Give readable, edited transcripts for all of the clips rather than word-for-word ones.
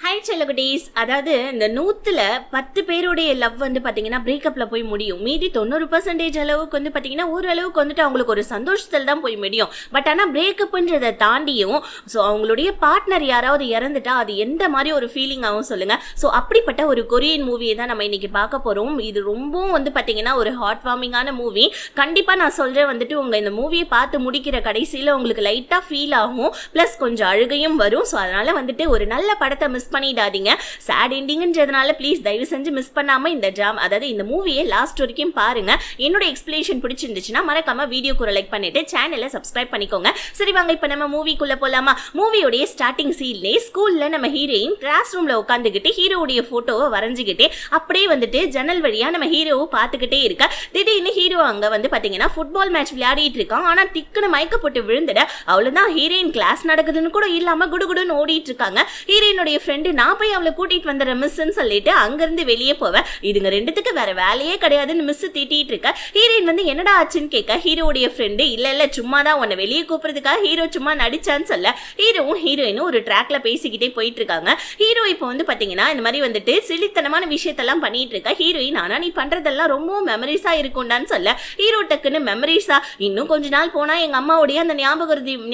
Hi செல்லகுட்டீஸ். அதாவது இந்த 110 பேருடைய லவ் வந்து பார்த்தீங்கன்னா பிரேக்கப்ல போய் முடியும். மீதி 90% அளவுக்கு வந்து பார்த்தீங்கன்னா ஓரளவுக்கு வந்துட்டு அவங்களுக்கு ஒரு சந்தோஷத்தில் தான் போய் முடியும். பட் ஆனால் பிரேக்கப்ன்றதை தாண்டியும் ஸோ அவங்களுடைய பார்ட்னர் யாராவது இறந்துட்டா அது எந்த மாதிரி ஒரு ஃபீலிங் ஆகும் சொல்லுங்க. ஸோ அப்படிப்பட்ட ஒரு கொரியன் மூவியை தான் நம்ம இன்னைக்கு பார்க்க போகிறோம். இது ரொம்பவும் வந்து பார்த்தீங்கன்னா ஒரு ஹார்ட் வார்மிங்கான மூவி. கண்டிப்பாக நான் சொல்கிறேன் வந்துட்டு உங்கள் இந்த மூவியை பார்த்து முடிக்கிற கடைசியில் உங்களுக்கு லைட்டாக ஃபீல் ஆகும், ப்ளஸ் கொஞ்சம் அழுகையும் வரும். ஸோ அதனால் வந்துட்டு ஒரு நல்ல படத்தை மிஸ் பண்ணிடாதீங்க. சேட் எண்டிங்ன்றதுனால ப்ளீஸ் தயவு செஞ்சு மிஸ் பண்ணாம இந்த அதாவது இந்த மூவியை லாஸ்ட் வரைக்கும் பாருங்க. என்னோட எக்ஸ்பிளேஷன் பிடிச்சிருந்துச்சுன்னா மறக்காம வீடியோக்கு ஒரு லைக் பண்ணிட்டு சேனலை சப்ஸ்கிரைப் பண்ணிக்கோங்க. சரி வாங்க இப்போ நம்ம மூவிக்குள்ள போலாமா. மூவியோடைய ஸ்டார்டிங் சீன்லே ஸ்கூல்ல நம்ம ஹீரோயின் கிளாஸ் ரூம்ல உட்காந்துக்கிட்டு ஹீரோவுடைய போட்டோவை வரைஞ்சிக்கிட்டே அப்படியே வந்துட்டு ஜன்னல் வழியா நம்ம ஹீரோவை பார்த்துக்கிட்டே இருக்க. திடீர்னு ஹீரோ அங்க வந்து பாத்தீங்கன்னா ஃபுட்பால் மேட்ச் விளையாடிட்டு இருக்கான். ஆனா திக்குன்னு மயக்க போட்டு விழுந்துட. அவ்வளவுதான், ஹீரோயின் கிளாஸ் நடக்குதுன்னு கூட இல்லாம குடுகுடுன்னு ஓடிட்டு இருக்காங்க. ஹீரோயினுடைய ஃப்ரெண்டு நான் போய் அவளை கூட்டிட்டு வந்துடுறேன் மிஸ்ன்னு சொல்லிட்டு அங்கிருந்து வெளியே போவேன். இதுங்க ரெண்டுத்துக்கு வேற வேலையே கிடையாதுன்னு மிஸ் திட்டிட்டு இருக்க. ஹீரோயின் வந்து என்னடா ஆச்சுன்னு கேட்க ஹீரோடைய ஃப்ரெண்டு இல்ல சும்மா தான் உன்னை வெளியே கூப்பிடுறதுக்காக ஹீரோ சும்மா நடிச்சான்னு சொல்ல ஹீரோவும் ஹீரோயினும் ஒரு ட்ராக்ல பேசிக்கிட்டே போயிட்டு இருக்காங்க. ஹீரோ இப்போ வந்து பாத்தீங்கன்னா இந்த மாதிரி வந்துட்டு சிலித்தனமான விஷயத்தெல்லாம் பண்ணிட்டு இருக்க. ஹீரோயின் ஆனா நீ பண்றதெல்லாம் ரொம்ப மெமரிஸா இருக்கும்டான்னு சொல்ல ஹீரோ டக்குன்னு மெமரிஸா இன்னும் கொஞ்ச நாள் போனா எங்க அம்மாவுடைய அந்த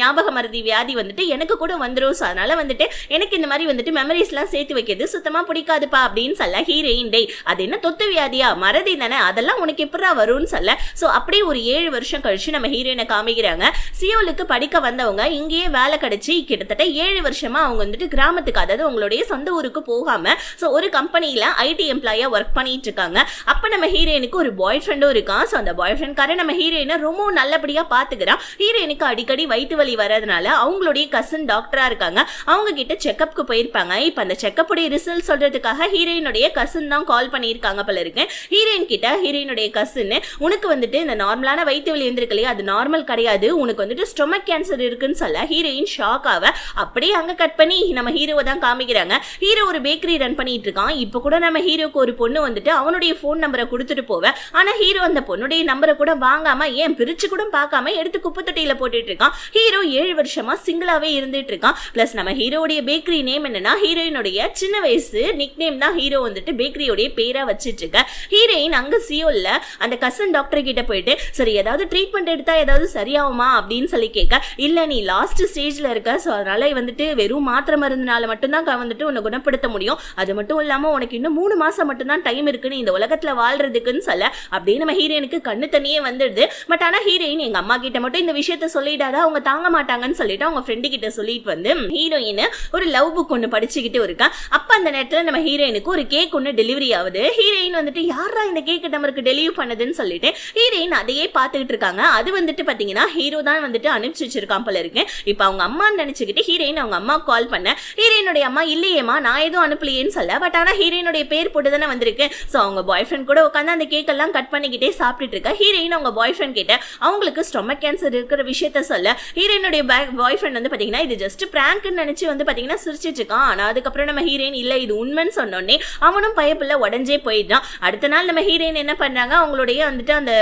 ஞாபக மருதி வியாதி வந்துட்டு எனக்கு கூட வந்துடும். ஸோ அதனால வந்துட்டு எனக்கு இந்த மாதிரி வந்துட்டு மெமரிஸ்லாம் சேர்த்து வைக்கிறது சுத்தமா பிடிக்காதுப்பா அப்படின்னு சொல்ல ஹீரோயின் டே அது என்ன தொத்து வியாதியா மறதி தானே அதெல்லாம் உனக்கு எப்படா வரும்னு சொல்ல. ஸோ அப்படியே ஒரு 7 வருஷம் கழிச்சு நம்ம ஹீரோயினை காமிக்கிறாங்க. சியோலுக்கு படிக்க வந்தவங்க இங்கேயே வேலை கிடைச்சி கிட்டத்தட்ட 7 வருஷமா அவங்க வந்துட்டு கிராமத்துக்கு அதாவது உங்களுடைய சொந்த ஊருக்கு போகாம ஸோ ஒரு கம்பெனியில ஐடி எம்ப்ளாயா ஒர்க் பண்ணிட்டு இருக்காங்க. அப்ப நம்ம ஹீரோயினுக்கு ஒரு பாய் ஃப்ரெண்டும் இருக்கான். ஸோ அந்த பாய் ஃப்ரெண்ட்காரன் நம்ம ஹீரோயினை ரொம்ப நல்லபடியா பாத்துக்கிறான். ஹீரோயினுக்கு அடிக்கடி வயிற்று வலி வர்றதுனால அவங்களுடைய கசின் டாக்டரா இருக்காங்க. அவங்க கிட்ட செக்அப்க்கு போயிருப்பாங்க. இப்ப அந்த செக்கப்புடைய ரிசல்ட் சொல்றதுக்காக ஹீரோயினுடைய கசின் தான் கால் பண்ணியிருக்காங்க போல இருக்கு. ஹீரோயின் கிட்ட ஹீரோயினுடைய கசின் உனக்கு வந்துட்டு இந்த நார்மலான வயிற்று வலி இருந்திருக்கு இல்லையா அது நார்மல் கிடையாது, உனக்கு வந்துட்டு ஸ்டொமக் கேன்சர் இருக்குன்னு சொல்ல ஹீரோயின் ஷாக் ஆக அப்படியே அங்க கட் பண்ணி நம்ம ஹீரோவை தான் காமிக்கிறாங்க. ஹீரோ ஒரு பேக்கரி ரன் பண்ணிட்டு இருக்கான். இப்ப கூட நம்ம ஹீரோக்கு ஒரு பொண்ணு வந்துட்டு அவனுடைய போன் நம்பரை கொடுத்துட்டு போவேன். ஆனா ஹீரோ அந்த பொண்ணுடைய நம்பரை கூட வாங்காம ஏன் பிரிச்சு கூட பார்க்காம எடுத்து குப்பை தொட்டியில போட்டுட்டு இருக்கான். ஹீரோ 7 வருஷமா சிங்கிளாவே இருந்துட்டு இருக்கான். பிளஸ் நம்ம ஹீரோடைய பேக்கரி நேம் என்னன்னா ஹீரோயினுடைய சின்ன வயசு நிக் நேம் தான் ஹீரோ வந்துட்டு பேக்கரியோடைய பேரா வச்சிட்டு இருக்க. ஹீரோயின் அங்க சியோல்ல அந்த கசன் டாக்டர் கிட்ட போயிட்டு சரி ஏதாவது ட்ரீட்மெண்ட் எடுத்தா ஏதாவது சரியாகுமா அப்படின்னு சொல்லி கேட்க இல்ல நீ லாஸ்ட் ஸ்டேஜ்ல இருக்க. ஸோ அதனால வந்துட்டு வெறும் மாத்திரை மருந்துனால மட்டும்தான் வந்துட்டு உன்னை குணப்படுத்த முடியும். அது மட்டும் இல்லாம உனக்கு இன்னும் 3 மாசம் மட்டும்தான் டைம் இருக்குன்னு இந்த உலகத்துல வாழ்றதுக்குன்னு சொல்ல அப்படியே நம்ம ஹீரோயினுக்கு கண்ணு தண்ணியே வந்துடுது. பட் ஆனா ஹீரோயின் எங்க அம்மா கிட்ட மட்டும் இந்த விஷயத்த சொல்லிடாத அவங்க தாங்க மாட்டாங்கன்னு சொல்லிட்டு அவங்க ஃப்ரெண்டு கிட்ட சொல்லிட்டு வந்து ஹீரோயின் ஒரு லவ் புக் ஒன்று படிச்சுக்கிட்டு இருக்கா. அப்ப அந்த நேரத்தில் நம்ம ஹீரோயினுக்கு ஒரு கேக் ஒன்று டெலிவரி ஆகுது. ஹீரோயின் வந்துட்டு யாரா இந்த கேக் நம்மளுக்கு டெலிவரி பண்ணதுன்னு சொல்லிட்டு ஹீரோயின் அதையே பார்த்துக்கிட்டு இருக்காங்க. அது வந்துட்டு பாத்தீங்கன்னா ஹீரோ தான் வந்துட்டு அனுப்பிச்சு வச்சிருக்கான் போல இருக்கு. இப்ப அவங்க அம்மான்னு நினைச்சுக்கிட்டு ஹீரோயின் அவங்க அம்மா கால் பண்ண ஹீரோயினுடைய அம்மா இல்லையேமா நான் எதுவும் அனுப்பலையேன்னு சொல்ல. பட் ஆனா ஹீரோயினுடைய பேர் போட்டு தானே வந்திருக்கு. ஸோ அவங்க பாய் ஃப்ரெண்ட் கூட உட்காந்து அந்த கேக் எல்லாம் கட் பண்ணிக்கிட்டே சாப்பிட்டுட்டு இருக்கா. ஹீரோயின் அவங்க பாய் ஃப்ரெண்ட் கிட்ட அவங்களுக்கு ஸ்டொமக் கேன்சர் இருக்கிற விஷயத்த சொல்ல ஹீரோயினுடைய பாய் ஃப்ரெண்ட் வந்து பாத்தீங்கன்னா இது ஜஸ்ட் பிராங்க்னு நினைச்சு வந்து பாத்தீங்கன்னா சிரிச்சிட்டு இருக்கான். ஆனா அதுக்கப்புறம் நம்ம ஹீரோயின் இல்ல இது உண்மைன்னு சொன்னோடனே அவனும் பயப்புல உடஞ்சே போயிட்டான். அடுத்த நாள் நம்ம ஹீரோயின் என்ன பண்றாங்க அவங்களுடைய வந்துட்டு அந்த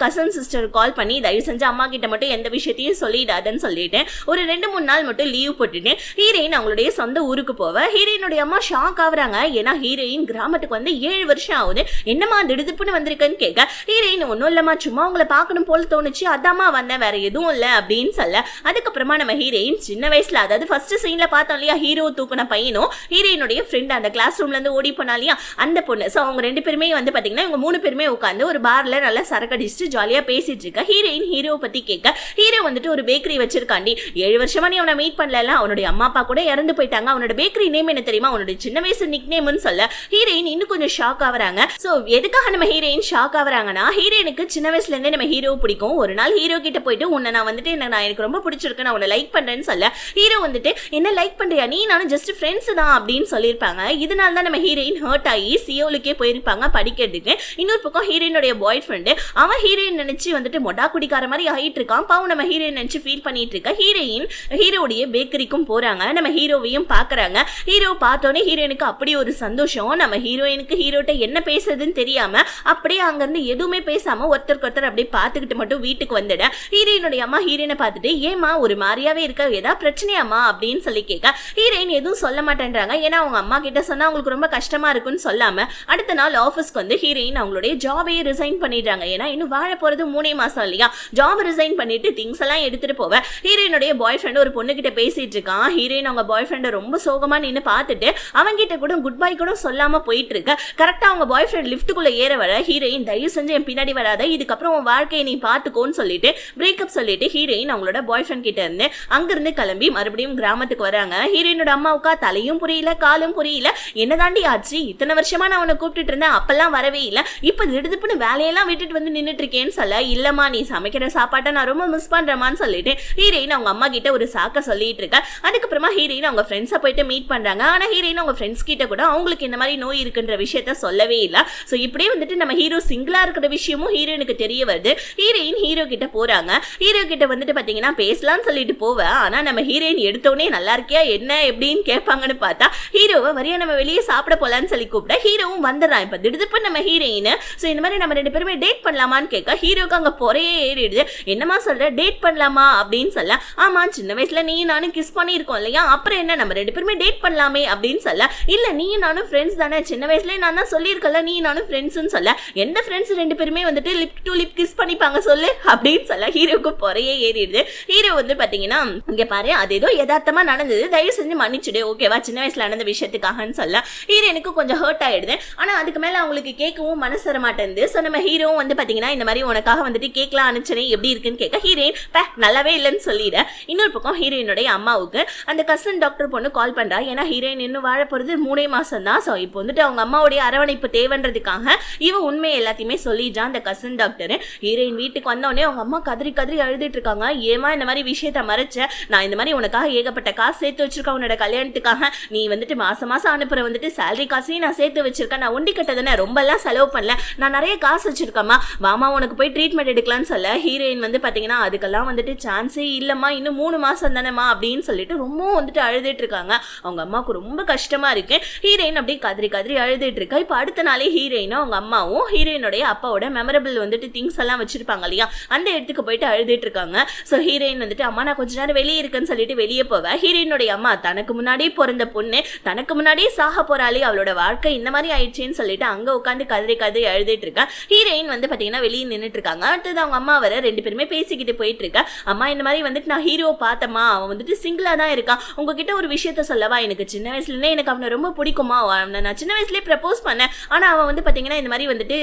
கசன் சிஸ்டர் கால் பண்ணி தயவு செஞ்சு அம்மா கிட்ட மட்டும் எந்த விஷயத்தையும் சொல்லிடாதுன்னு சொல்லிட்டு ஒரு 2-3 நாள் மட்டும் லீவ் போட்டுட்டு ஹீரோயின் அவங்களுடைய சொந்த ஊருக்கு போவ. ஹீரோயினுடைய அம்மா ஷாக் ஆகுறாங்க. ஏன்னா ஹீரோயின் கிராமத்துக்கு வந்து 7 வருஷம் ஆகுது என்னமா திடுதுப்புன்னு வந்திருக்குன்னு கேட்க ஹீரோயின் ஒன்னும் இல்லம்மா சும்மா உங்களை பார்க்கணும் போல தோணுச்சு அதாம்மா வந்தேன் வேற எதுவும் இல்ல அப்படின்னு சொல்ல. அதுக்கப்புறமா நம்ம ஹீரோயின் சின்ன வயசுல அதாவது ஃபர்ஸ்ட் சீன்ல பார்த்தோம் இல்லையா ஹீரோ தூக்குன பையனும் ஹீரோயினுடைய ஃப்ரெண்ட் அந்த கிளாஸ் ரூம்ல இருந்து ஓடி போனாலியா அந்த பொண்ணு. ஸோ அவங்க 2 பேருமே வந்து பாத்தீங்கன்னா இவங்க 3 பேருமே உட்காந்து ஒரு பார்ல நல்லா சரக்கடிச்சுட்டு ஜாலியா பேசிட்டு இருக்க. ஹீரோயின் ஹீரோ பத்தி கேட்க ஹீரோ வந்துட்டு ஒரு பேக்கரி வச்சிருக்காண்டி 7 வருஷமா நீ அவனை மீட் பண்ணல அவனுடைய அம்மா அப்பா கூட இறந்து போயிட்டாங்க அவனோட பேக்கரி நேம் என்ன தெரியுமா அவனுடைய சின்ன வயசு நிக் நேம்னு சொல்ல ஹீரோயின் இன்னும் கொஞ்சம் ஷாக் ஆகுறாங்க. ஸோ எதுக்காக நம்ம ஹீரோயின் ஷாக் ஆகுறாங்கன்னா ஹீரோயினுக்கு சின்ன வயசுல இருந்தே நம்ம ஹீரோ பிடிக்கும். ஒரு நாள் ஹீரோ கிட்ட போயிட்டு உன்னை நான் வந்துட்டு எனக்கு ரொம்ப பிடிச்சிருக்கு நான் உன்னை லைக் பண்றேன்னு சொல்ல ஹீரோ வந்துட்டு என்ன லைக் பண்றியா நீ நானும் ஜஸ்ட் ஃப்ரெண்ட்ஸ் தான் அப்படின்னு சொல்லியிருப்பாங்க. இதனால தான் நம்ம ஹீரோயின் ஹர்ட் ஆகி சியோலுக்கே போயிருப்பாங்க படிக்கிறதுக்கு. இன்னொரு பக்கம் ஹீரோயினுடைய பாய் ஃப்ரெண்டு அவன் ஹீரோயின் நினைச்சு வந்துட்டு மொடா குடிக்கார மாதிரி ஆயிட்டு இருக்கான். பாவம் நம்ம ஹீரோயின் நினைச்சு ஃபீல் பண்ணிட்டு இருக்க. ஹீரோயின் ஹீரோடைய பேக்கரிக்கும் போறாங்க. நம்ம ஹீரோவையும் பாக்குறாங்க. ஹீரோ பார்த்தோன்னே ஹீரோயினுக்கு அப்படி ஒரு சந்தோஷம். நம்ம ஹீரோயினுக்கு ஹீரோட்ட என்ன பேசுறதுன்னு தெரியாம அப்படியே அங்கிருந்து எதுவுமே பேசாம ஒருத்தருக்கு ஒருத்தர் அப்படியே பார்த்துக்கிட்டு மட்டும் வீட்டுக்கு வந்துட ஹீரோயினுடைய அம்மா ஹீரோயினை பார்த்துட்டு ஏமா ஒரு மாதிரியாவே இருக்க ஏதாவது பிரச்சனையாமா அப்படின்னு சொல்லி கேட்க ஹீரோயின் எதுவும் சொல்ல மாட்டேன் மாட்டேன்றாங்க. ஏன்னா அவங்க அம்மா கிட்ட சொன்னா அவங்களுக்கு ரொம்ப கஷ்டமா இருக்குன்னு சொல்லாம அடுத்த நாள் ஆஃபீஸ்க்கு வந்து ஹீரோயின் அவங்களுடைய ஜாபே ரிசைன் பண்ணிடுறாங்க. ஏன்னா இன்னும் வாழ போறது 3 மாசம் இல்லையா. ஜாப் ரிசைன் பண்ணிட்டு திங்ஸ் எல்லாம் எடுத்துட்டு போவ ஹீரோயினுடைய பாய் ஃப்ரெண்ட் ஒரு பொண்ணு கிட்ட பேசிட்டு இருக்கான். ஹீரோயின் அவங்க பாய் ஃப்ரெண்ட் ரொம்ப சோகமா நின்னு பார்த்துட்டு அவங்க கிட்ட கூட குட் பை கூட சொல்லாம போயிட்டு இருக்க. கரெக்டா அவங்க பாய் ஃப்ரெண்ட் லிஃப்ட்டுக்குள்ள ஏற வர ஹீரோயின் தயவு செஞ்சு என் பின்னாடி வராத, இதுக்கப்புறம் உன் வாழ்க்கையை நீ பாத்துக்கோன்னு சொல்லிட்டு பிரேக்கப் சொல்லிட்டு ஹீரோயின் அவங்களோட பாய் ஃப்ரெண்ட் கிட்ட இருந்து அங்கிருந்து கிளம்பி மறுபடியும் கிராமத்துக்கு வராங்க. ஹீரோயினோட அம்மாவுக்கா தலையும் புரியல காலும் புரியல. என்னதாண்டி ஆச்சு, இத்தனை வருஷமா நான் உன்னை கூப்பிட்டு இருந்தேன், அப்பெல்லாம் வரவே இல்லை, இப்ப திடுதுப்புன்னு வேலையெல்லாம் விட்டுட்டு வந்து நின்னுட்டு இருக்கேன்னு சொல்ல, இல்லம்மா நீ சமைக்கிற சாப்பாட்டை நான் ரொம்ப மிஸ் பண்றேமான்னு சொல்லிட்டு ஹீரோயின் அவங்க அம்மா கிட்ட ஒரு சாக்க சொல்லிட்டு இருக்க. அதுக்கப்புறமா ஹீரோயின் அவங்க ஃப்ரெண்ட்ஸை போயிட்டு மீட் பண்றாங்க. ஆனா ஹீரோயின் அவங்க ஃப்ரெண்ட்ஸ் கிட்ட கூட அவங்களுக்கு இந்த மாதிரி நோய் இருக்குன்ற விஷயத்த சொல்லவே இல்லை. ஸோ இப்படியே வந்துட்டு நம்ம ஹீரோ சிங்கிளா இருக்கிற விஷயமும் ஹீரோயினுக்கு தெரிய வருது. ஹீரோயின் ஹீரோ கிட்ட போறாங்க. ஹீரோ கிட்ட வந்துட்டு பாத்தீங்கன்னா பேசலாம்னு சொல்லிட்டு போவேன். ஆனா நம்ம ஹீரோயின் எடுத்தோடனே நல்லா இருக்கியா என்ன எப்படின்னு கேட்பாங்கன்னு பார்த்தா ஹீரோவை வரையா நம்ம வெளியே சாப்பிட போலான்னு சொல்லி கூப்பிட ஹீரோவும் வந்துடுறான். இப்ப திடுப்பு நம்ம ஹீரோயின் ஸோ இந்த மாதிரி நம்ம 2 பேருமே டேட் பண்ணலாமான்னு கேட்க ஹீரோக்கு அங்க பொறையே ஏறிடுது. என்னமா சொல்ற, டேட் பண்ணலாமா அப்படின்னு சொல்ல, ஆமா சின்ன வயசுல நீ நானும் கிஸ் பண்ணிருக்கோம் இல்லையா, அப்புறம் என்ன நம்ம 2 பேருமே டேட் பண்ணலாமே அப்படின்னு சொல்ல, இல்ல நீ நானும் ஃப்ரெண்ட்ஸ் தானே, சின்ன வயசுல நான் தான் சொல்லியிருக்கல நீ நானும் ஃப்ரெண்ட்ஸ்னு சொல்ல, எந்த ஃப்ரெண்ட்ஸ் 2 பேருமே வந்துட்டு லிப் டு லிப் கிஸ் பண்ணிப்பாங்க சொல்லு அப்படின்னு சொல்ல ஹீரோக்கு பொறையே ஏறிடுது. ஹீரோ வந்து பாத்தீங்கன்னா இங்க பாரு அது ஏதோ யதார்த்தமா நடந்தது, தயவு செஞ்சு மன்னிச்சுடு ஓகேவா, சின்ன வயசுல நடந்த விஷயத்துக்காகன்னு சொல்ல ஹீரோனுக்கு கொஞ்சம் ஹர்ட் ஆயிடுது. ஆனா அதுக்கு மேல அவங்களுக்கு கேட்கவும் மனசு வர மாட்டேங்குது. ஸோ நம்ம ஹீரோவும் வந்து பாத்தீங்கன்னா இந்த மாதிரி உனக்காக வந்துட்டு கேட்கலாம் அனுப்பிச்சனே எப்படி இருக்குன்னு கேட்க ஹீரோயின் நல்லாவே இல்லைன்னு சொல்லிட. இன்னொரு பக்கம் ஹீரோயினுடைய அம்மாவுக்கு அந்த கசன் டாக்டர் பொண்ணு கால் பண்றா. ஏன்னா ஹீரோயின் இன்னும் வாழ போறது 3 மாசம் தான். ஸோ இப்போ வந்துட்டு அவங்க அம்மாவுடைய அரவணைப்பு தேவைன்றதுக்காக இவ உண்மையை எல்லாத்தையுமே சொல்லிடுறான் அந்த கசன் டாக்டர். ஹீரோயின் வீட்டுக்கு வந்தோடனே அவங்க அம்மா கதறி கதறி அழுதுட்டு இருக்காங்க. ஏமா இந்த மாதிரி விஷயத்த மறைச்ச, நான் இந்த மாதிரி உனக்காக ஏகப்பட்ட காசு சேர்த்து வச்சிருக்கேன் உன்னோட கல்யாணத்துக்காக, நீ வந்துட்டு மாசம் மாசம் அனுப்புற வந்துட்டு சேலரி காசையும் நான் சேர்த்து வச்சிருக்கேன், நான் ஒண்டி கட்டதானே ரொம்ப எல்லாம் செலவு பண்ணல, நான் நிறைய காசு வச்சிருக்கேம்மா, வாமா உனக்கு போய் ட்ரீட்மெண்ட் எடுக்கலாம்னு சொல்ல ஹீரோயின் வந்து பாத்தீங்கன்னா அதுக்கெல்லாம் வந்துட்டு சான்ஸே இல்லம்மா, இன்னும் 3 மாசம் தானேமா அப்படின்னு சொல்லிட்டு ரொம்ப வந்துட்டு அழுதுட்டு இருக்காங்க. அவங்க அம்மாவுக்கு ரொம்ப கஷ்டமா இருக்கு. ஹீரோயின் அப்படியே கதறி கதறி அழுதுட்டு இருக்கா. இப்ப அடுத்த நாளே ஹீரோயினும் அவங்க அம்மாவும் ஹீரோயினுடைய அப்பாவோட மெமரபிள் வந்துட்டு திங்ஸ் எல்லாம் வச்சிருப்பாங்க இல்லையா, அந்த இடத்துக்கு போயிட்டு அழுதுட்டு இருக்காங்க. ஸோ ஹீரோயின் வந்துட்டு அம்மா நான் கொஞ்ச நேரம் வெளியே இருக்குன்னு சொல்லிட்டு வெளியே போவேன். ஹீரோயினுடைய அம்மா தனக்கு முன்னாடியே பிறந்த பொண்ணு தனக்கு முன்னாடியே சாக போறாளே, அவளோட வாழ்க்கை இந்த மாதிரி ஆயிடுச்சுன்னு சொல்லிட்டு அங்க உட்காந்து கதறி கதறி அழுதுட்டு இருக்கா. ஹீரோயின் வந்து பாத்தீங்கன்னா வெளியே நின்றுட்டு இருக்காங்க. அடுத்தது அவங்க அம்மா வர 2 பேருமே பேசிக்கிட்டு போயிட்டு இருக்கா. அம்மா இந்த மாதிரி வந்துட்டு நான் ஹீரோவை பார்த்தம்மா, அவன் வந்துட்டு சிங்கிளா தான் இருக்கான், உங்ககிட்ட ஒரு விஷயத்த சொல்லவா, எனக்கு சின்ன வயசுல எனக்கு அவனை ரொம்ப பிடிக்குமா, நான் சின்ன வயசுலயே ப்ரப்போஸ் பண்ணேன், ஆனா அவன் வந்து பாத்தீங்கன்னா இந்த மாதிரி வந்துட்டு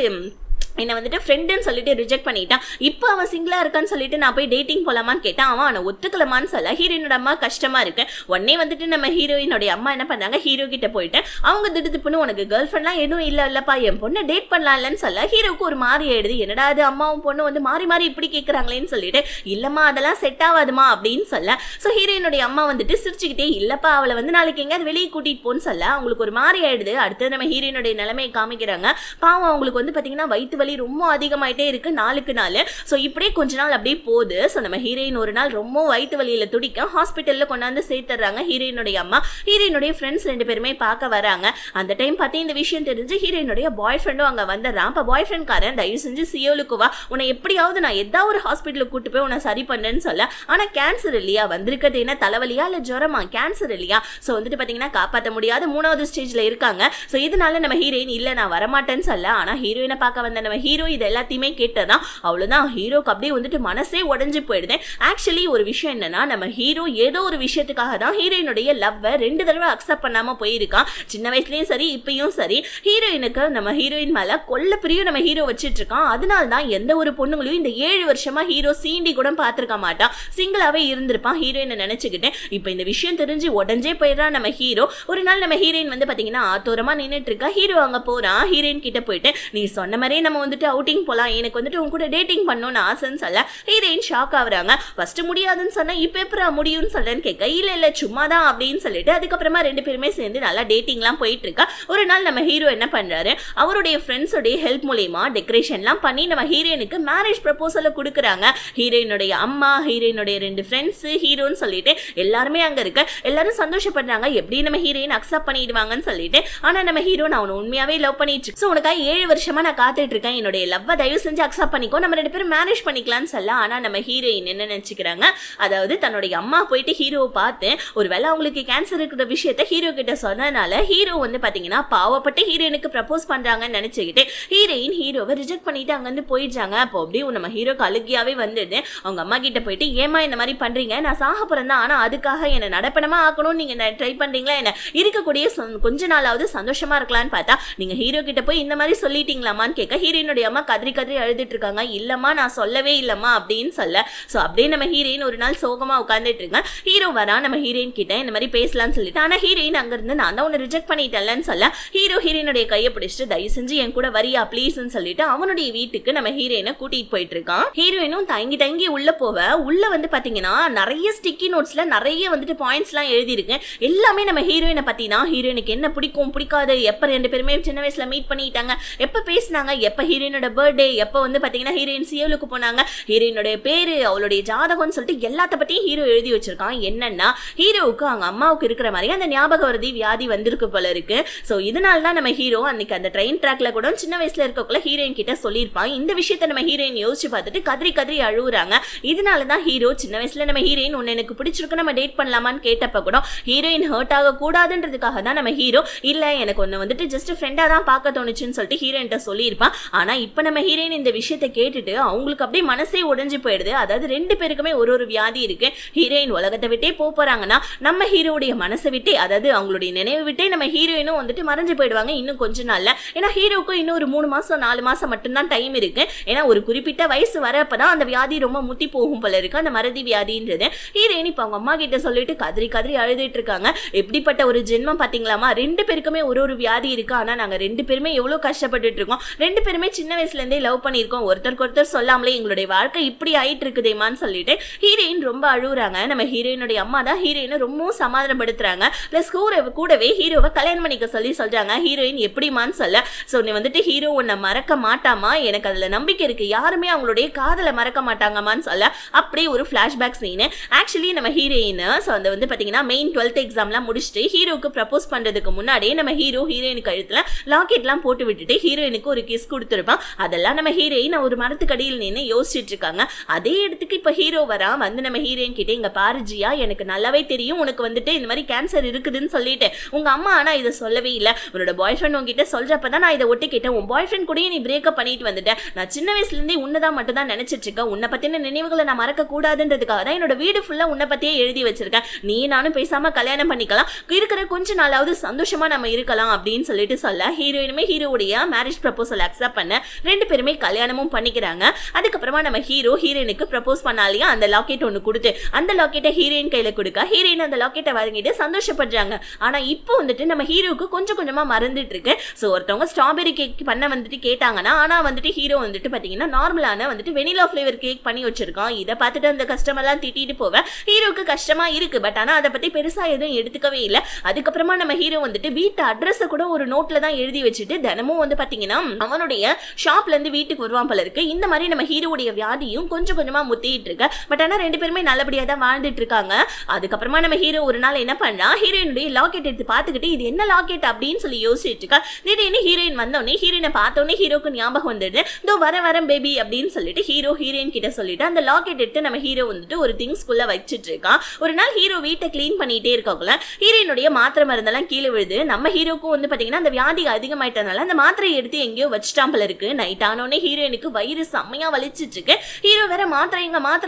என்னை வந்துட்டு ஃப்ரெண்டுன்னு சொல்லிட்டு ரிஜெக்ட் பண்ணிட்டான், இப்போ அவன் சிங்கிளா இருக்கான்னு சொல்லிட்டு நான் போய் டேட்டிங் போலாமான்னு கேட்டான், அவனை ஒத்துக்கலாமான்னு சொல்ல ஹீரோயினோட அம்மா கஷ்டமா இருக்கு. உடனே வந்துட்டு நம்ம ஹீரோயினுடைய அம்மா என்ன பண்ணாங்க, ஹீரோ கிட்ட போயிட்டு அவங்க திடுப்புன்னு உனக்கு கேர்ள் ஃப்ரெண்ட்லாம் எதுவும் இல்லப்பா, என் பொண்ணை டேட் பண்ணலாம்லன்னு சொல்ல ஹீரோக்கு ஒரு மாறி ஆயிடுது. என்னடா அது அம்மாவும் பொண்ணு வந்து மாறி மாறி இப்படி கேட்கறாங்களேன்னு சொல்லிட்டு, இல்லம்மா அதெல்லாம் செட் ஆகாதுமா அப்படின்னு சொல்ல. ஸோ ஹீரோயினுடைய அம்மா வந்துட்டு சிரிச்சுக்கிட்டே இல்லப்பா அவளை வந்து நாளைக்கு எங்கேயாவது வெளியே கூட்டிட்டு போன்னு சொல்ல அவங்களுக்கு ஒரு மாறி ஆயிடுது. அடுத்தது நம்ம ஹீரோயினுடைய நிலைமையை காமிக்கிறாங்க. பாவம் அவங்களுக்கு வந்து பாத்தீங்கன்னா வயிற்று வலி ரொம்ப அதிகமாயிட்டே இருக்கு நாளுக்கு நாள். ஸோ இப்படியே கொஞ்ச நாள் அப்படியே போகுது. ஸோ நம்ம ஹீரோயின் ஒரு நாள் ரொம்ப வயிற்று வலியில துடிக்க ஹாஸ்பிட்டல்ல கொண்டாந்து சேர்த்துறாங்க ஹீரோயினுடைய அம்மா. ஹீரோயினுடைய ஃப்ரெண்ட்ஸ் 2 பேருமே பார்க்க வராங்க. அந்த டைம் பார்த்து இந்த விஷயம் தெரிஞ்சு ஹீரோயினுடைய பாய் ஃப்ரெண்டும் அங்க வந்துடுறான். இப்போ பாய் ஃப்ரெண்ட் காரன் தயவு செஞ்சு சியோலுக்கு வா, உன்னை எப்படியாவது நான் ஏதாவது ஒரு ஹாஸ்பிட்டலுக்கு கூட்டு போய் உன்னை சரி பண்ணேன்னு சொல்ல, ஆனா கேன்சர் இல்லையா, வந்திருக்கிறது என்ன தலைவலியா இல்ல ஜுரமா, கேன்சர் இல்லையா, ஸோ வந்துட்டு பாத்தீங்கன்னா காப்பாற்ற முடியாத 3வது ஸ்டேஜ்ல இருக்காங்க. ஸோ இதனால நம்ம ஹீரோயின் இல்ல நான் வரமாட்டேன்னு சொல்ல, ஆனா ஹீரோயினை பார்க்க வந்த நம்ம ஹீரோ இது எல்லாத்தையுமே கேட்டதான் அவ்வளவுதான் ஹீரோக்கு அப்படியே வந்துட்டு மனசே உடஞ்சு போயிடுது. ஆக்சுவலி ஒரு விஷயம் என்னன்னா, நம்ம ஹீரோ ஏதோ ஒரு விஷயத்துக்காக தான் ஹீரோயினுடைய லவ்வை 2 தடவை அக்செப்ட் பண்ணாம போயிருக்கான். சின்ன வயசுலயும் சரி இப்பயும் சரி ஹீரோயினுக்கு நம்ம ஹீரோயின் மேல கொல்ல பிரியும் நம்ம ஹீரோ வச்சிட்டு இருக்கான். அதனால தான் எந்த ஒரு பொண்ணுங்களையும் இந்த 7 வருஷமா ஹீரோ சீண்டி கூட பார்த்திருக்க மாட்டான், சிங்கிளாவே இருந்திருப்பான் ஹீரோயினை நினைச்சுக்கிட்டேன். இப்ப இந்த விஷயம் தெரிஞ்சு உடஞ்சே போயிடுறான் நம்ம ஹீரோ. ஒரு நாள் நம்ம ஹீரோயின் வந்து பாத்தீங்கன்னா ஆத்தோரமா நின்றுட்டு இருக்கா. ஹீரோ அங்க போறான். ஹீரோயின் கிட்ட போயிட்டு நீ சொன்ன மாதிரியே நம்ம வந்துட்டு அவுட்டிங் போலாம், எனக்கு வந்துட்டு உங்க கூட டேட்டிங் பண்ணணும்னு ஆசைன்னு சொல்ல ஹீரோயின் ஷாக் ஆகுறாங்க. ஃபர்ஸ்ட் முடியாதுன்னு சொன்னா இப்ப எப்பரா முடியும்னு சொல்லன்னு கேட்க, இல்ல சும்மாதான் அப்படின்னு சொல்லிட்டு அதுக்கப்புறமா 2 பேருமே சேர்ந்து நல்லா டேட்டிங்லாம் போயிட்டு இருக்கா. ஒரு நாள் நம்ம ஹீரோ என்ன பண்றாரு, அவருடைய ஃப்ரெண்ட்ஸோடைய ஹெல்ப் மூலமா டெக்கரேஷன்லாம் பண்ணி நம்ம ஹீரோயினுக்கு மேரேஜ் ப்ரப்போசலை கொடுக்குறாங்க. ஹீரோயினுடைய அம்மா, ஹீரோயினுடைய 2 ஃப்ரெண்ட்ஸ், ஹீரோன்னு சொல்லிட்டு எல்லாருமே அங்க இருக்க. எல்லாரும் சந்தோஷப்படுறாங்க, எப்படி நம்ம ஹீரோயின் அக்செப்ட் பண்ணிடுவாங்கன்னு சொல்லிட்டு. ஆனா நம்ம ஹீரோ நான் உன்னை உண்மையாவே லவ் பண்ணிட்டு, ஸோ உனக்காக 7 வருஷமா நான் காத்துட்டு இருக்கேன், இருக்கேன், என்னுடைய லவ்வை தயவு செஞ்சு அக்செப்ட் பண்ணிக்கோ, நம்ம 2 பேரும் மேரேஜ் பண்ணிக்கலாம்னு சொல்ல. ஆனா நம்ம ஹீரோயின் என்ன நினைச்சுக்கிறாங்க, அதாவது தன்னுடைய அம்மா போயிட்டு ஹீரோவை பார்த்து ஒருவேளை அவங்களுக்கு கேன்சர் இருக்கிற விஷயத்த ஹீரோ கிட்ட சொன்னதுனால ஹீரோ வந்து பாத்தீங்கன்னா பாவப்பட்டு ஹீரோயினுக்கு ப்ரப்போஸ் பண்றாங்கன்னு நினைச்சுக்கிட்டு ஹீரோயின் ஹீரோவை ரிஜெக்ட் பண்ணிட்டு அங்கிருந்து போயிடுறாங்க. அப்போ அப்படியே நம்ம ஹீரோக்கு அழுகியாவே வந்துடுது. அவங்க அம்மா கிட்ட போயிட்டு ஏமா இந்த மாதிரி பண்றீங்க, நான் சாக போறேன் தான், ஆனா அதுக்காக என்ன நடப்பணமா ஆக்கணும் நீங்க ட்ரை பண்றீங்களா, என்ன இருக்கக்கூடிய கொஞ்ச நாளாவது சந்தோஷமா இருக்கலாம்னு பார்த்தா நீங்க ஹீரோ கிட்ட போய் இந்த மாதிரி சொல்லிட்டீங்களாமான்னு கேட்க ஹீரோயினுடைய அம்மா கதறி கதறி அழுதுட்டு இருக்காங்க. இல்லம்மா நான் சொல்லவே இல்லம்மா அப்படின்னு சொல்ல. சோ அப்படியே நம்ம ஹீரோயின் ஒரு நாள் சோகமா உட்கார்ந்துட்டு இருக்காங்க. ஹீரோ வரா நம்ம ஹீரோயின் கிட்ட இந்த மாதிரி பேசலாம்னு சொல்லிட்டு, ஆனா ஹீரோயின் அங்க இருந்து நான் தான் உன்னை ரிஜெக்ட் பண்ணிட்டேன்லன்னு சொல்ல ஹீரோ ஹீரோயினுடைய கையை பிடிச்சிட்டு தயவு செஞ்சு என் கூட வரியா ப்ளீஸ்ன்னு சொல்லிட்டு அவனுடைய வீட்டுக்கு நம்ம ஹீரோயினை கூட்டிட்டு போயிட்டு இருக்கான். ஹீரோயினும் தங்கி தங்கி உள்ள போவ உள்ள வந்து பாத்தீங்கன்னா நிறைய ஸ்டிக்கி நோட்ஸ்ல நிறைய வந்துட்டு பாயிண்ட்ஸ் எல்லாம் எழுதி இருக்கு. எல்லாமே நம்ம ஹீரோயினை பத்தினா, ஹீரோயினுக்கு என்ன பிடிக்கும் பிடிக்காது, எப்ப 2 பேருமே சின்ன வயசுல மீட் பண்ணிட்டாங்க, எப்ப பேசினாங்க, எப்ப ஹீரோயினோட பர்த்டே, எப்ப வந்து பாத்தீங்கன்னா ஹீரோயின் சியோலுக்கு போனாங்க, ஹீரோயினுடைய பேரு, அவளுடைய ஜாதகம்னு சொல்லிட்டு எல்லாத்த பத்தியும் ஹீரோ எழுதி வச்சிருக்கான். என்னன்னா ஹீரோவுக்கு அவங்க அம்மாவுக்கு இருக்கிற மாதிரி அந்த ஞாபக வருதி வியாதி வந்திருக்கு போல இருக்கு. சோ இதனால தான் நம்ம ஹீரோ அன்னைக்கு அந்த ட்ரெயின் ட்ராக்ல கூட சின்ன வயசுல இருக்கக்குள்ள ஹீரோயின் கிட்ட சொல்லியிருப்பான். இந்த விஷயத்த நம்ம ஹீரோயின் யோசிச்சு பார்த்துட்டு கதறி கதறி அழுகுறாங்க. இதனால தான் ஹீரோ சின்ன வயசுல நம்ம ஹீரோயின் உன்னை எனக்கு பிடிச்சிருக்கு நம்ம டேட் பண்ணலாமான்னு கேட்டப்ப கூட ஹீரோயின் ஹர்ட் ஆக கூடாதுன்றதுக்காக தான் நம்ம ஹீரோ இல்ல எனக்கு ஒன்னு வந்துட்டு ஜஸ்ட் ஃப்ரெண்டா தான் பார்க்க தோணுச்சுன்னு சொல்லிட்டு ஹீரோயின்ட்ட சொல்லியிருப்பான். ஆனா இப்ப நம்ம ஹீரோயின் இந்த விஷயத்தை கேட்டுட்டு அவங்களுக்கு அப்படியே மனசே உடைஞ்சு போயிடுது. அதாவது 2 பேருக்குமே ஒரு வியாதி இருக்கு. ஹீரோயின் உலகத்தை விட்டே போறாங்கன்னா நம்ம ஹீரோடைய மனசை விட்டே, அதாவது அவங்களுடைய நினைவு விட்டே நம்ம ஹீரோயினும் வந்துட்டு மறைஞ்சு போயிடுவாங்க இன்னும் கொஞ்ச நாள்ல. ஏன்னா ஹீரோக்கும் இன்னும் ஒரு 3 மாசம் 4 மாசம் மட்டும்தான் டைம் இருக்கு. ஏன்னா ஒரு குறிப்பிட்ட வயசு வரப்பதான் அந்த வியாதி ரொம்ப முத்தி போகும் போல இருக்கு, அந்த மறதி வியாதின்றது. ஹீரோயின் இப்ப அவங்க அம்மா கிட்ட சொல்லிட்டு கதறி கதறி அழுதுட்டு இருக்காங்க. எப்படிப்பட்ட ஒரு ஜென்மம் பாத்தீங்களாமா, 2 பேருக்குமே ஒரு வியாதி இருக்கு. ஆனா நாங்க 2 பேருமே எவ்வளவு கஷ்டப்பட்டுட்டு இருக்கோம், 2 பேருமே சின்ன வயசுல இருந்தே லவ் பண்ணிருக்கோம், ஒருத்தருக்கு ஒருத்தர் சொல்லாமலே எங்களுடைய வாழ்க்கை இப்படி ஆயிட்டு இருக்குதேமான்னு சொல்லிட்டு ஹீரோயின் ரொம்ப அழுகுறாங்க. நம்ம ஹீரோயினுடைய அம்மா தான் ஹீரோயினை ரொம்பவும் சமாதானப்படுத்துறாங்க. பிளஸ் கூடவே ஹீரோவை கல்யாணம் பண்ணிக்க சொல்றாங்க. ஹீரோயின் எப்படிமான்னு சொல்ல, சோ நீ வந்துட்டு ஹீரோ உன்னை மறக்க மாட்டாமா, எனக்கு அதுல நம்பிக்கை இருக்கு, யாருமே அவங்களுடைய காதலை மறக்க மாட்டாங்கமான்னு சொல்ல அப்படியே ஒரு பிளாஷ்பேக் சீன். ஆக்சுவலி நம்ம ஹீரோயின் அந்த வந்து பாத்தீங்கன்னா மெயின் 12th எக்ஸாம்லாம் முடிச்சுட்டு ஹீரோக்கு ப்ரப்போஸ் பண்றதுக்கு முன்னாடியே நம்ம ஹீரோயின் கழுத்துல லாக்கெட்லாம் போட்டு விட்டுட்டு ஹீரோயினுக்கு ஒரு கிஸ் கொடுத்துருப்பான். அதெல்லாம் நம்ம ஹீரோயின் ஒரு மரத்துக்கடியில் நின்று யோசிச்சுட்டு இருக்காங்க. அதே இடத்துக்கு இப்ப ஹீரோ வரா வந்து நம்ம ஹீரோயின் கிட்ட இங்க பாரு ஜியா, எனக்கு நல்லாவே தெரியும் உனக்கு வந்துட்டு இந்த மாதிரி கேன்சர் இருக்குதுன்னு சொல்லிட்டு உங்க அம்மா ஆனா இதை சொல்லவே இல்லை, உன்னோட பாய் ஃப்ரெண்ட் உங்ககிட்ட சொல்றப்பதான் நான் இதை ஒட்டி கேட்டேன், உன் பாய் ஃப்ரெண்ட் கூட நீ பிரேக்கப் பண்ணிட்டு வந்துட்டேன், நான் சின்ன வயசுல இருந்தே உன்னதான் மட்டும் தான் நினைச்சிட்டு இருக்கேன், உன்னை பத்தின நினைவுகளை நான் மறக்க கூடாதுன்றதுக்காக தான் என்னோட வீடு ஃபுல்லா உன்னை பத்தியே எழுதி வச்சிருக்கேன், நீ நானும் பேசாம கல்யாணம் பண்ணிக்கலாம், இருக்கிற கொஞ்ச நாளாவது சந்தோஷமா நம்ம இருக்கலாம் அப்படின்னு சொல்லிட்டு சொல்ல ஹீரோயினுமே ஹீரோவுடைய மேரேஜ் ப்ரப்போசல் அக்செப்ட் பண்ண 2 பேருமே கல்யாணமும் பண்ணிக்கிறாங்க. அதுக்கப்புறமா நம்ம ஹீரோயினுக்கு ப்ரப்போஸ் பண்ணாலியா அந்த லாக்கெட் ஒன்று கொடுத்து அந்த லாக்கெட்டை ஹீரோயின் கையில கொடுக்க ஹீரோயின் அந்த லாக்கெட்டை வாங்கிட்டு சந்தோஷப்படுறாங்க. ஆனா இப்போ வந்துட்டு நம்ம ஹீரோக்கு கொஞ்சம் கொஞ்சமா மறந்துட்டு இருக்கு. சோ ஒருத்தவங்க ஸ்ட்ராபெரி கேக் பண்ண வந்துட்டு கேட்டாங்கன்னா, ஆனா வந்துட்டு ஹீரோ வந்துட்டு பாத்தீங்கன்னா நார்மலான வந்துட்டு வெனிலா ஃபிளேவர் கேக் பண்ணி வச்சிருக்கான். இதை பார்த்துட்டு அந்த கஸ்டமர் எல்லாம் திட்டிட்டு போவேன். ஹீரோக்கு கஷ்டமா இருக்கு, பட் ஆனா அதை பத்தி பெருசா எதுவும் எடுத்துக்கவே இல்லை. அதுக்கப்புறமா நம்ம ஹீரோ வந்துட்டு வீட்டு அட்ரஸ் கூட ஒரு நோட்ல தான் எழுதி வச்சுட்டு தினமும் வந்து பாத்தீங்கன்னா அவனுடைய ஷாப்ல இருந்து வீட்டுக்கு வருவான் போல இருக்கு. இந்த மாதிரி நம்ம ஹீரோடைய வியாதியும் கொஞ்சம் கொஞ்சமா முத்திட்டு இருக்கு. பட் ஆனா 2 பேருமே நல்லபடியா தான் வாழ்ந்துட்டு இருக்காங்க. அதுக்கப்புறமா நம்ம ஹீரோ ஒரு நாள் என்ன பண்ணா, ஹீரோயினுடைய லாக்கெட் எடுத்து பார்த்துக்கிட்டு இது என்ன லாக்கெட் அப்படின்னு சொல்லி யோசிச்சுட்டு இருக்கா. திடீர்னு ஹீரோயின் வந்தோடனே ஹீரோயினை பார்த்தோன்னே ஹீரோக்கு ஞாபகம் வந்துடுது. இதோ வரேன் பேபி அப்படின்னு சொல்லிட்டு ஹீரோயின் கிட்ட சொல்லிட்டு அந்த லாக்கெட் எடுத்து நம்ம ஹீரோ வந்துட்டு ஒரு திங்ஸ்குள்ள வச்சுட்டு இருக்கான். ஒரு நாள் ஹீரோ வீட்டை கிளீன் பண்ணிட்டே இருக்கக்குள்ள ஹீரோயினுடைய மாத்திரை மருந்தெல்லாம் கீழே விழுது. நம்ம ஹீரோக்கும் வந்து பாத்தீங்கன்னா அந்த வியாதி அதிகமாயிட்டனால அந்த மாத்திரையை எடுத்து எங்கேயோ வச்சுட்டாம்பல இருக்கு. நைட் ஆனோடனே ஹீரோயினுக்கு வயிறு செம்மையா வலிச்சிட்டு இருக்கு. ஹீரோ வேற மாத்திரை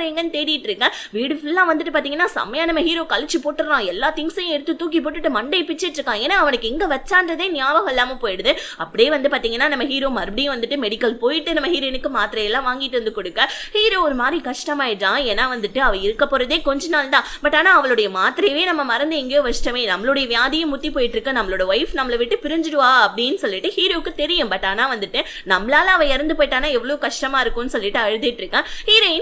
எங்கன்னு தேடிட்டு இருக்கேன். வீடு ஃபுல்லா வந்துட்டு பாத்தீங்கன்னா செம்மையா நம்ம ஹீரோ கழிச்சு போட்டுறான். எல்லா திங்ஸையும் எடுத்து தூக்கி போட்டுட்டு மண்டையை பிச்சிட்டு இருக்கான். ஏன்னா அவனுக்கு எங்க வச்சான்றதே ஞாபகம் இல்லாம போயிடுது. அப்படியே வந்து பாத்தீங்கன்னா நம்ம ஹீரோ மறுபடியும் வந்துட்டு மெடிக்கல் போயிட்டு நம்ம ஹீரோயினுக்கு மாத்திரையெல்லாம் வாங்கிட்டு வந்து கொடுக்க ஹீரோ ஒரு மாதிரி கஷ்டமாயிட்டான். ஏன்னா வந்துட்டு அவ இருக்க போறதே கொஞ்ச நாள் தான். பட் ஆனா அவளுடைய மாத்திரையே நம்ம மறந்து எங்கேயோ வச்சிட்டமே, நம்மளுடைய வியாதியும் முத்தி போயிட்டு இருக்கு, நம்மளோட ஒய்ஃப் நம்மளை விட்டு பிரிஞ்சிடுவா அப்படின்னு சொல்லிட்டு ஹீரோக்கு தெரியும். பட் ஆனா வந்துட்டு நம்மளால அவ இறந்து போயிட்டானா எவ்வளவு கஷ்டமா இருக்கும்னு சொல்லிட்டு அழுதுட்டு இருக்கான்.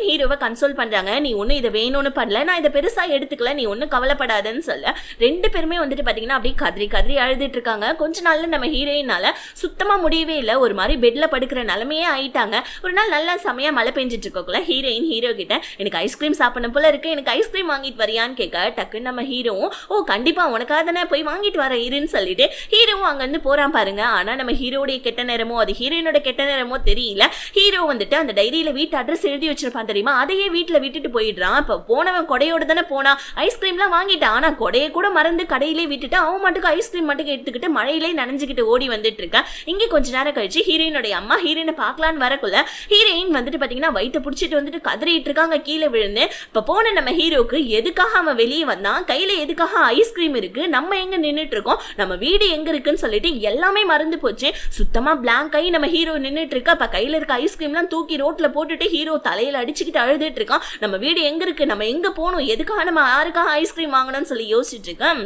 ஹீரோவை கன்சோல் பண்றாங்க. நீ ஒண்ணு இதை வேணும்னு பண்ணல, நான் இதை பெருசா எடுத்துக்கல, நீ ஒன்னும் கவலைப்படாதன்னு சொல்ல 2 பேருமே வந்துட்டு பாத்தீங்கன்னா அப்படியே கதறி அழுதுட்டு இருக்காங்க. கொஞ்ச நாள்ல நம்ம ஹீரோயினால சுத்தமா முடியவே இல்லை, ஒரு மாதிரி பெட்ல படுக்கிற நிலைமையே ஆயிட்டாங்க. ஒரு நாள் நல்லா செமையா மழை பெஞ்சிட்டு இருக்கோக்குள்ள ஹீரோயின் ஹீரோ கிட்ட எனக்கு ஐஸ்கிரீம் சாப்பிடணும் போல இருக்கு, எனக்கு ஐஸ்கிரீம் வாங்கிட்டு வரியான்னு கேட்க டக்குன்னு நம்ம ஹீரோவும் ஓ கண்டிப்பா உனக்காக தானே போய் வாங்கிட்டு வர இருன்னு சொல்லிட்டு ஹீரோவும் அங்க இருந்து போறான் பாருங்க. ஆனா நம்ம ஹீரோடைய கெட்ட நேரமோ அது ஹீரோயினோட ஹீரோயினோட கெட்ட நேரமோ தெரியல, ஹீரோ வந்துட்டு அந்த டைரியில வீட்டு அட்ரஸ் எழுதி வச்சிருப்பான் தெரியுமா, அதையே வீட்டுல விட்டுட்டு போயிடுறான். இப்ப போனவன் கொடையோட தானே போனா, ஐஸ்கிரீம்லாம் வாங்கிட்டான். ஆனா கொடையை கூட மறந்து கடையிலே விட்டுட்டு அவன் மட்டும் ஐஸ்கிரீம் மட்டும் எடுத்துக்கிட்டு மழையிலே நனைஞ்சுக்கிட்டு ஓடி வந்துட்டு இருக்கான். இங்கே கொஞ்ச நேரம் கழிச்சு ஹீரோயினுடைய அம்மா ஹீரோயினை பார்க்கலான்னு வரக்குள்ள ஹீரோயின் வந்துட்டு பாத்தீங்கன்னா வயிற்று பிடிச்சிட்டு வந்துட்டு கதறிட்டு இருக்காங்க கீழே விழுந்து. இப்ப போன நம்ம ஹீரோக்கு எதுக்காக அவன் வெளியே வந்தான், கையில எதுக்காக ஐஸ்கிரீம் இருக்கு, நம்ம எங்க நின்றுட்டு இருக்கோம், நம்ம வீடு எங்க இருக்குன்னு சொல்லிட்டு எல்லாமே மறந்து போச்சு. சுத்தமா பிளாங்க் ஆகி நம்ம ஹீரோ நின்றுட்டு இருக்கா. அப்ப கையில இருக்க ஐஸ்கிரீம்லாம் தூக்கி ரோட்ல போட்டுட்டு ஹீரோ தலையில அடிச்சுக்கிட்டு அழுதுட்டு இருக்கான். நம்ம வீடு எங்க இருக்கு, நம்ம எங்க போகணும், எதுக்காக நம்ம யாருக்காக ஐஸ்கிரீம் வாங்கணும்னு சொல்லி யோசிச்சுட்டு இருக்கேன்.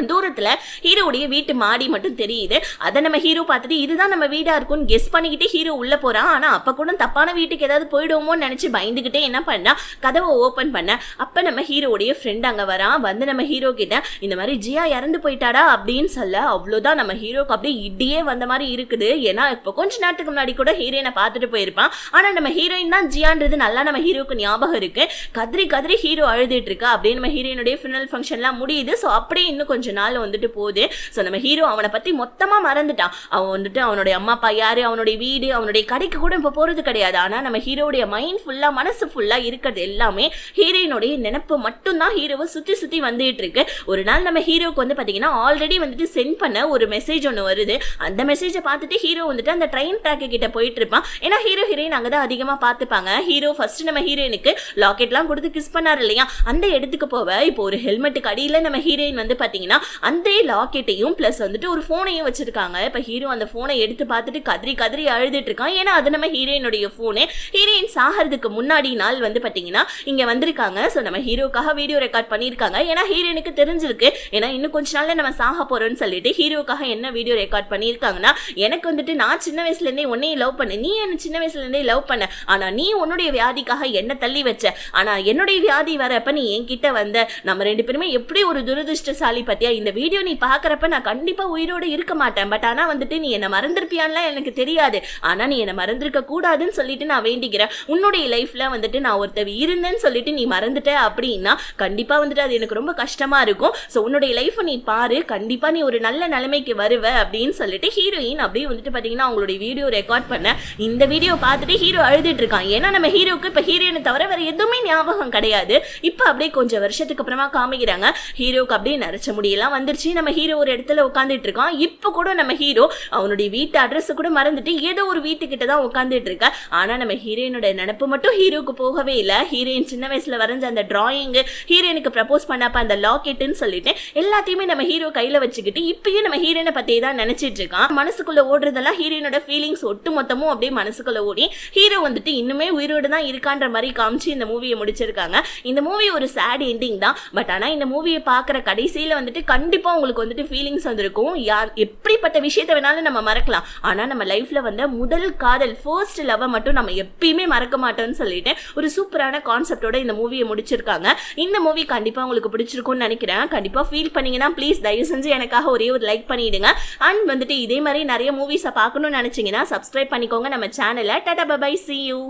தூரத்துல ஹீரோடைய வீட்டு மாடி மட்டும் தெரியுது. அதை நம்ம ஹீரோ பார்த்துட்டு இதுதான் நம்ம வீடா இருக்கும்னு கெஸ் பண்ணிக்கிட்டு ஹீரோ உள்ள போறான். ஆனா அப்ப கூட தப்பான வீட்டுக்கு ஏதாவது போயிடுவோமோன்னு நினைச்சு பயந்துகிட்டே என்ன பண்ணா, கதவை ஓபன் பண்ண. அப்ப நம்ம ஹீரோடைய ஃப்ரெண்ட் அங்க வரான். வந்து நம்ம ஹீரோ கிட்ட இந்த மாதிரி ஜியா இறந்து போயிட்டாடா அப்படின்னு சொல்ல, அவ்வளவுதான் நம்ம ஹீரோக்கு அப்படியே இடியே வந்த மாதிரி இருக்குது. ஏன்னா இப்ப கொஞ்ச நேரத்துக்கு முன்னாடி கூட ஹீரோயினை பார்த்துட்டு போயிருப்பான். ஆனா நம்ம ஹீரோயின் தான் ஜியான்றது நல்லா நம்ம ஹீரோக்கு ஞாபகம் இருக்கு. கதறி கதறி ஹீரோ அழுதுட்டு இருக்கா. அப்படியே நம்ம ஹீரோயினுடைய ஃபினல் ஃபங்க்ஷன்லாம் முடியுது. ஸோ அப்படியே இன்னும் கொஞ்ச நாள் வந்துட்டு போகுது. ஸோ நம்ம ஹீரோ அவனை பத்தி மொத்தமா மறந்துட்டான். அவன் வந்துட்டு அவனுடைய அம்மா அப்பா யாரு, அவனுடைய வீடு, அவனுடைய கடைக்கு கூட இப்ப போறது கிடையாது. ஆனா நம்ம ஹீரோடைய மைண்ட் ஃபுல்லா, மனசு ஃபுல்லா இருக்கிறது எல்லாமே ஹீரோயினுடைய நினைப்பு மட்டும்தான் ஹீரோவை சுத்தி சுத்தி வந்துட்டு இருக்கு. ஒரு நாள் நம்ம ஹீரோக்கு வந்து பாத்தீங்கன்னா ஆல்ரெடி வந்துட்டு சென்ட் பண்ண ஒரு மெசேஜ் ஒன்று வருது. அந்த மெசேஜை பார்த்துட்டு ஹீரோ வந்துட்டு அந்த ட்ரெயின் ட்ராக்கு கிட்ட போயிட்டு இருப்பான். ஏன்னா ஹீரோ ஹீரோயின் அங்கதான் அதிகமா பார்த்துப்பாங்க. ஹீரோ ஃபர்ஸ்ட் நம்ம ஹீரோயினுக்கு லாக்கெட்லாம் கொடுத்து கிஸ் பண்ணாரு இல்லையா, அந்த இடத்துக்கு போவ இப்போ ஒரு ஹெல்மெட்டுக்கு அடியில நம்ம ஹீரோயின் வந்து பாத்தீங்கன்னா அந்த லாக்கெட்டையும் பிளஸ் வந்துட்டு ஒரு போனையும் வச்சிருக்காங்க. இப்ப ஹீரோ அந்த போனை எடுத்து பார்த்துட்டு கதறி கதறி அழுதுட்டு இருக்கான். ஏன்னா அது நம்ம ஹீரோயினுடைய போனு. ஹீரோயின் சாகிறதுக்கு முன்னாடி நாள் வந்து பாத்தீங்கன்னா இங்க வந்திருக்காங்க. ஸோ நம்ம ஹீரோக்காக வீடியோ ரெக்கார்ட் பண்ணியிருக்காங்க. ஏன்னா ஹீரோயினுக்கு தெரிஞ்சிருக்கு, ஏன்னா இன்னும் கொஞ்ச நாள்ல நம்ம சாக போறோம்னு சொல்லிட்டு ஹீரோக்காக என்ன வீடியோ ரெக்கார்ட் பண்ணியிருக்காங்கன்னா, எனக்கு வந்துட்டு நான் சின்ன வயசுல இருந்தே உன்னையும் லவ் பண்ண, நீ என்ன சின்ன வயசுல இருந்தே லவ் பண்ண, ஆனா நீ உன்னுடைய வியாதிக்காக என்ன தள்ளி வச்ச, ஆனா என்னுடைய வியாதி வரப்ப நீ என்கிட்ட வந்த, நம்ம ரெண்டு பேருமே எப்படி ஒரு துரதிருஷ்டசாலி பத்தியா, இந்த வீடியோ நீ பாக்குறப்ப நான் கண்டிப்பா உயிரோட இருக்க மாட்டேன். பட் ஆனா வந்துட்டு நீ என்ன மறந்திருப்பியான்லாம் எனக்கு தெரியாது. ஆனா நீ என்ன மறந்திருக்க கூடாதுன்னு சொல்லிட்டு நான் வேண்டிக்கிறேன். உன்னுடைய லைஃப்ல வந்துட்டு நான் ஒருத்தவி இருந்தேன்னு சொல்லிட்டு நீ மறந்துட்ட அப்படின்னா கண்டிப்பா வந்துட்டு அது எனக்கு ரொம்ப கஷ்டமா இருக்கும். ஸோ உன்னுடைய லைஃப் நீ பாரு, கண்டிப்பா நீ ஒரு நல்ல நிலைமைக்கு வருவ அப்படின்னு சொல்லிட்டு ஹீரோயின் அப்படியே வந்துட்டு பாத்தீங்கன்னா அவங்களுடைய வீடியோ ரெக்கார்ட் பண்ண. இந்த வீடியோ பார்த்துட்டு ஹீரோ அழுதுட்டு இருக்கான். ஏன்னா நம்ம ஹீரோக்கு இப்ப ஹீரோயினை தவிர வேற எதுவுமே ஞாபகம் கிடையாது. இப்ப அப்படியே கொஞ்சம் வருஷத்துக்கு அப்புறமா காமிக்கிறாங்க. ஹீரோக்கு அப்படியே நரைச்ச முடியெல்லாம் வந்துருச்சு. நம்ம ஹீரோ ஒரு இடத்துல உட்காந்துட்டு இருக்கான். இப்ப கூட நம்ம ஹீரோ அவனுடைய வீட்டு அட்ரஸ் கூட மறந்துட்டு ஏதோ ஒரு வீட்டுக்கிட்ட தான் உட்காந்துட்டு இருக்க. ஆனா நம்ம ஹீரோயினோட நினைப்பு மட்டும் ஹீரோக்கு போகவே இல்லை. ஹீரோயின் சின்ன வயசுல வரைஞ்ச அந்த டிராயிங், ஹீரோயினுக்கு ப்ரப்போஸ் பண்ணப்ப அந்த லாக்கெட்டுன்னு சொல்லிட்டு எல்லாத்தையுமே நம்ம ஹீரோ கையில வச்சுக்கிட்டு இப்பயும் நம்ம ஹீரோயினை பத்தியே தான் நினைச்சிட்டு இருக்கான். மனசுக்குள்ள ஓடுறதெல்லாம் ஹீரோயினோட ஃபீலிங்ஸ் ஒட்டு மொத்தமும் அப்படியே மனசுக்குள்ள ஓடி ஹீரோ வந்துட்டு இன்னுமே உயிரோடு தான் இருக்கான்ற மாதிரி காமிச்சு இந்த மூவியை முடிச்சிருக்காங்க. இந்த மூவி ஒரு சேட் எண்டிங் தான். பட் ஆனா இந்த மூவியை பாக்குற கடைசியில வந்துட்டு கண்டிப்பா உங்களுக்கு வந்துட்டு ஃபீலிங்ஸ் வந்திருக்கும். யார் எப்படிப்பட்ட விஷயத்தை வேணாலும் நம்ம மறக்கலாம், ஆனா நம்ம லைஃப்ல வந்து முதல் காதல், ஃபர்ஸ்ட் லவ் மட்டும் நம்ம எப்பயுமே மறக்க மாட்டோம்னு சொல்லிட்டு ஒரு சூப்பரான கான்செப்டோட இந்த மூவியை முடிச்சிருக்காங்க. இந்த மூவி கண்டிப்பா உங்களுக்கு பிடிச்சிருக்கும்னு நினைக்கிறேன். கண்டிப்பா ஃபீல் பண்ணீங்கன்னா ப்ளீஸ் தயவு செஞ்சு எனக்காக ஒரே ஒரு லைக் பண்ணிடுங்க. அண்ட் வந்துட்டு இதே மாதிரி நிறைய மூவிஸை பார்க்கணும்னு நினைச்சீங்கன்னா சப்ஸ்கிரைப் பண்ணிக்கோங்க நம்ம சேனலை. Ta-ta bye bye, see you.